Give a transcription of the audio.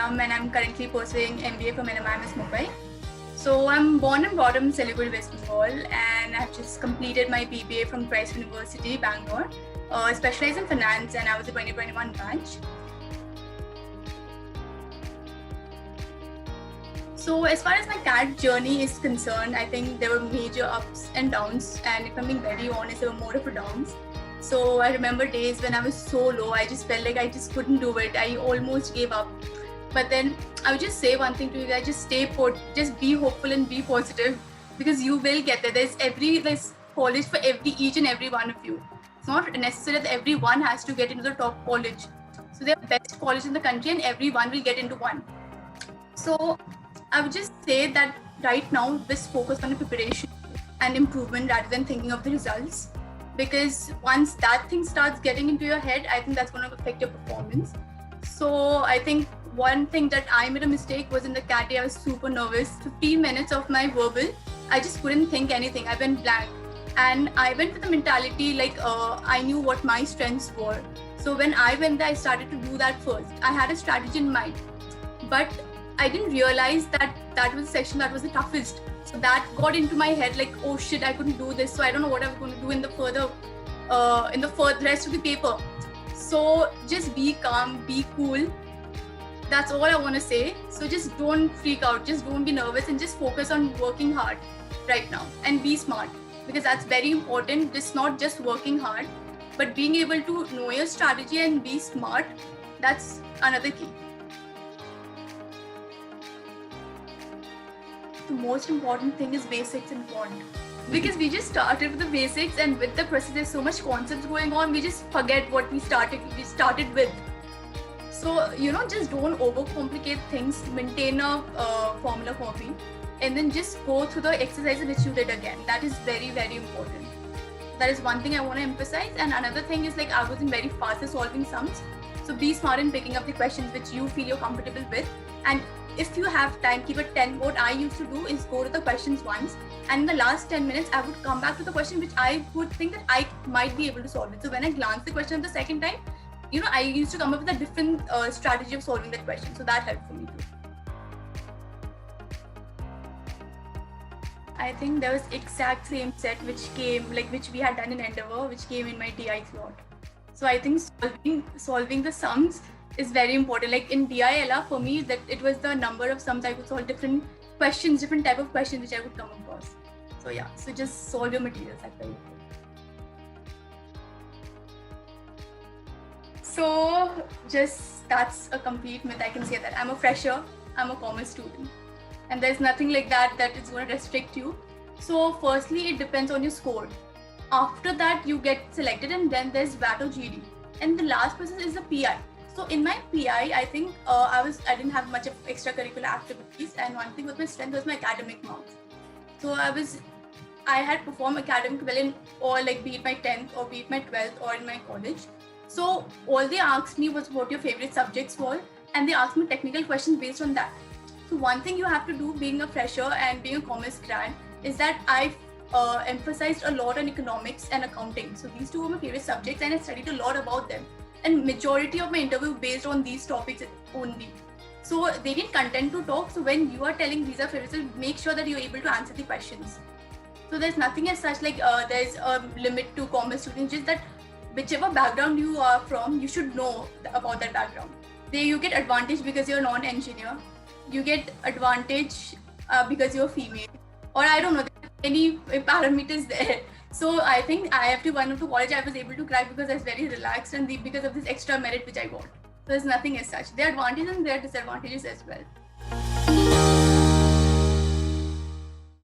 Shubham and I'm currently pursuing MBA from NMIMS Mumbai. So I'm born and brought up in Siliguri, West Bengal, and I've just completed my BBA from Christ University, Bangalore, specialized in finance, and I was a 2021 batch. So as far as my CAT journey is concerned, I think there were major ups and downs, and if I'm being very honest, there were more of a downs. So I remember days when I was so low, I just felt like I just couldn't do it. I almost gave up. But then I would just say one thing to you guys, just stay put, just be hopeful and be positive, because you will get there. There's college for each and every one of you. It's not necessary that everyone has to get into the top college. So there are best colleges in the country and everyone will get into one. So I would just say that right now, just focus on the preparation and improvement rather than thinking of the results. Because once that thing starts getting into your head, I think that's going to affect your performance. So I think one thing that I made a mistake was in the CAT. I was super nervous. 15 minutes of my verbal, I just couldn't think anything. I went blank. And I went with the mentality like I knew what my strengths were. So when I went there, I started to do that first. I had a strategy in mind. But I didn't realize that that was the section that was the toughest. So that got into my head like, oh shit, I couldn't do this. So I don't know what I was going to do in the rest of the paper. So just be calm, be cool. That's all I want to say. So just don't freak out, just don't be nervous, and just focus on working hard right now and be smart, because that's very important. Just not just working hard, but being able to know your strategy and be smart. That's another key. The most important thing is basics and quant, because we just started with the basics, and with the process there's so much concepts going on, we just forget what we started with. So just don't overcomplicate things. Maintain a formula copy and then just go through the exercises which you did again. That is very, very important. That is one thing I want to emphasize. And another thing is, like, I wasn't very fast at solving sums, so be smart in picking up the questions which you feel you're comfortable with. And if you have time, keep it 10. What I used to do is go to the questions once, and in the last 10 minutes, I would come back to the question which I would think that I might be able to solve it. So when I glance the question the second time, I used to come up with a different strategy of solving that question. So that helped for me too. I think there was exact same set which we had done in Endeavour, which came in my DI slot. So I think solving the sums is very important. Like in DILR, for me, that it was the number of sums I could solve, different questions, different type of questions which I would come across. So yeah, so just solve your materials. That's very important. So that's a complete myth. I can say that I'm a fresher, I'm a commerce student, and there's nothing like that is going to restrict you. So firstly, it depends on your score. After that, you get selected, and then there's VAT or GD, and the last process is the PI. So in my PI, I think I didn't have much of extracurricular activities, and one thing with my strength was my academic marks. So I had performed academic well in, or like, be it my 10th or be it my 12th or in my college. So all they asked me was what your favorite subjects were, and they asked me technical questions based on that. So one thing you have to do, being a fresher and being a commerce grad, is that I've emphasized a lot on economics and accounting. So these two were my favorite subjects, and I studied a lot about them. And majority of my interview based on these topics only. So they didn't content to talk. So when you are telling these are favorites, make sure that you're able to answer the questions. So there's nothing as such like there's a limit to commerce students, just that whichever background you are from, you should know about that background. You get advantage because you're non-engineer. You get advantage because you're female. Or I don't know, there are many parameters there. So I think IIFT 1 to college I was able to crack because I was very relaxed, and because of this extra merit which I got. So there's nothing as such. There are advantages and there are disadvantages as well.